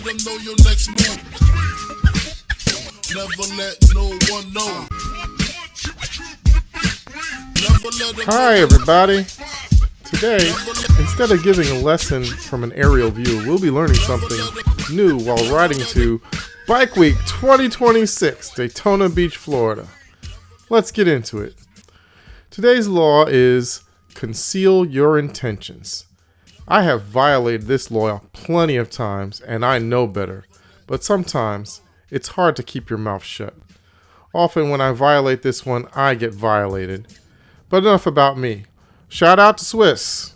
let them know your next move. Never let no one know. Hi everybody. Today, instead of giving a lesson from an aerial view, we'll be learning something new while riding to Bike Week 2026, Daytona Beach, Florida. Let's get into it. Today's law is conceal your intentions. I have violated this law plenty of times, and I know better, but sometimes it's hard to keep your mouth shut. Often when I violate this one, I get violated. But enough about me. Shout out to Swiss.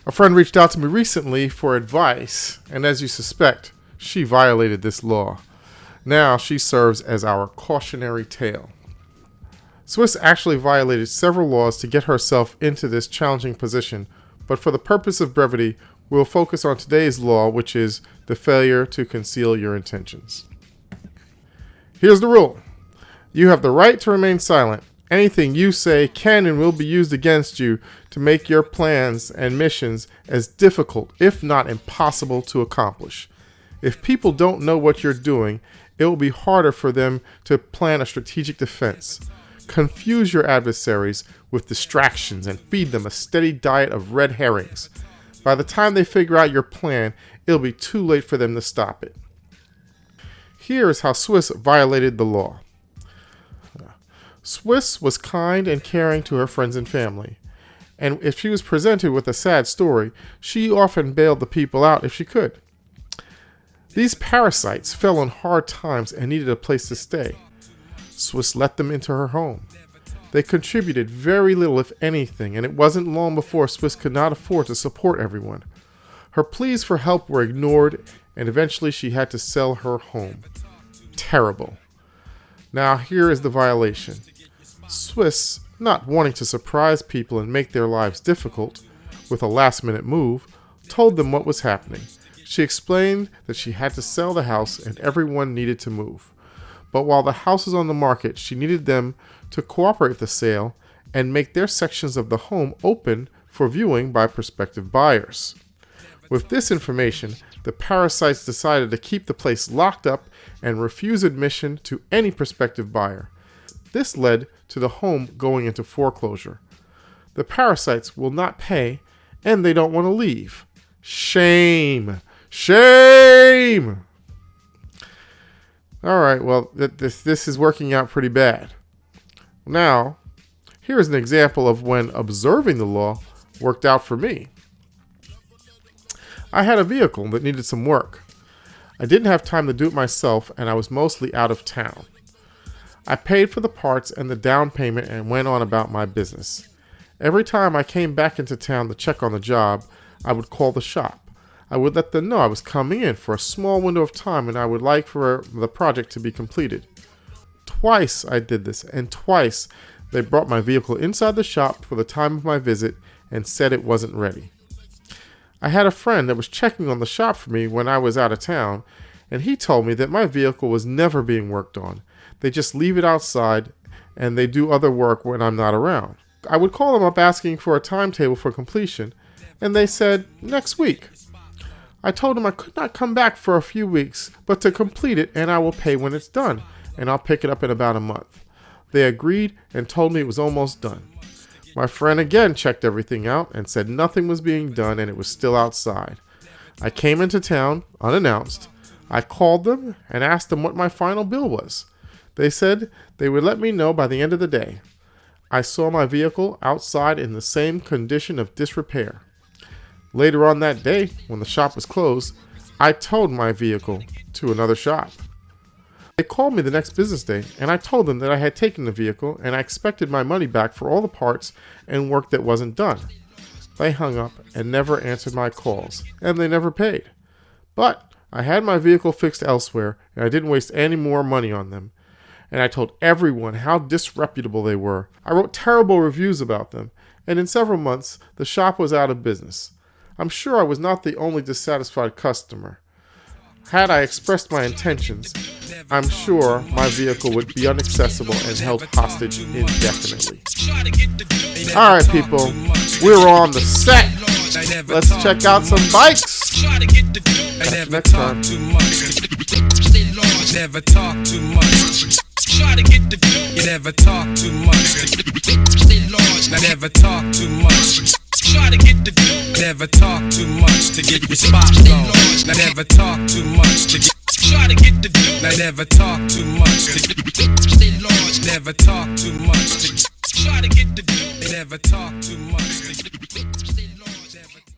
A friend reached out to me recently for advice, and as you suspect, she violated this law. Now she serves as our cautionary tale. Swiss actually violated several laws to get herself into this challenging position, but for the purpose of brevity, we'll focus on today's law, which is the failure to conceal your intentions. Here's the rule. You have the right to remain silent. Anything you say can and will be used against you to make your plans and missions as difficult, if not impossible, to accomplish. If people don't know what you're doing, it will be harder for them to plan a strategic defense. Confuse your adversaries with distractions and feed them a steady diet of red herrings. By the time they figure out your plan, it'll be too late for them to stop it. Here is how Swiss violated the law. Swiss was kind and caring to her friends and family, and if she was presented with a sad story, she often bailed the people out if she could. These parasites fell on hard times and needed a place to stay. Swiss let them into her home. They contributed very little, if anything, and it wasn't long before Swiss could not afford to support everyone. Her pleas for help were ignored, and eventually she had to sell her home. Terrible. Now here is the violation. Swiss, not wanting to surprise people and make their lives difficult with a last-minute move, told them what was happening. She explained that she had to sell the house and everyone needed to move. But while the house was on the market, she needed them to cooperate with the sale and make their sections of the home open for viewing by prospective buyers. With this information, the parasites decided to keep the place locked up and refuse admission to any prospective buyer. This led to the home going into foreclosure. The parasites will not pay, and they don't want to leave. Shame! Shame! All right, well, this is working out pretty bad. Now, here is an example of when observing the law worked out for me. I had a vehicle that needed some work. I didn't have time to do it myself, and I was mostly out of town. I paid for the parts and the down payment and went on about my business. Every time I came back into town to check on the job, I would call the shop. I would let them know I was coming in for a small window of time and I would like for the project to be completed. Twice I did this, and twice they brought my vehicle inside the shop for the time of my visit and said it wasn't ready. I had a friend that was checking on the shop for me when I was out of town, and he told me that my vehicle was never being worked on. They just leave it outside, and they do other work when I'm not around. I would call them up asking for a timetable for completion, and they said, next week. I told them I could not come back for a few weeks, but to complete it, and I will pay when it's done, and I'll pick it up in about a month. They agreed and told me it was almost done. My friend again checked everything out and said nothing was being done and it was still outside. I came into town unannounced. I called them and asked them what my final bill was. They said they would let me know by the end of the day. I saw my vehicle outside in the same condition of disrepair. Later on that day, when the shop was closed, I towed my vehicle to another shop. They called me the next business day, and I told them that I had taken the vehicle and I expected my money back for all the parts and work that wasn't done. They hung up and never answered my calls, and they never paid. But I had my vehicle fixed elsewhere, and I didn't waste any more money on them. And I told everyone how disreputable they were. I wrote terrible reviews about them, and in several months, the shop was out of business. I'm sure I was not the only dissatisfied customer. Had I expressed my intentions, I'm sure my vehicle would be inaccessible and held hostage indefinitely. All right, people, we're on the set. Let's check out some bikes. you next time. Too much. Stay large. Never talk too much. Try to get the dough. You never talk too much. Stay large. Now never talk too much. Try to get the dough. Never talk too much to get your spot blown. Now never talk too much to get. Try to get the dough. Now never talk too much to get. Stay large. Never talk too much to. Try to get the dough. Never talk too much to get. Stay large.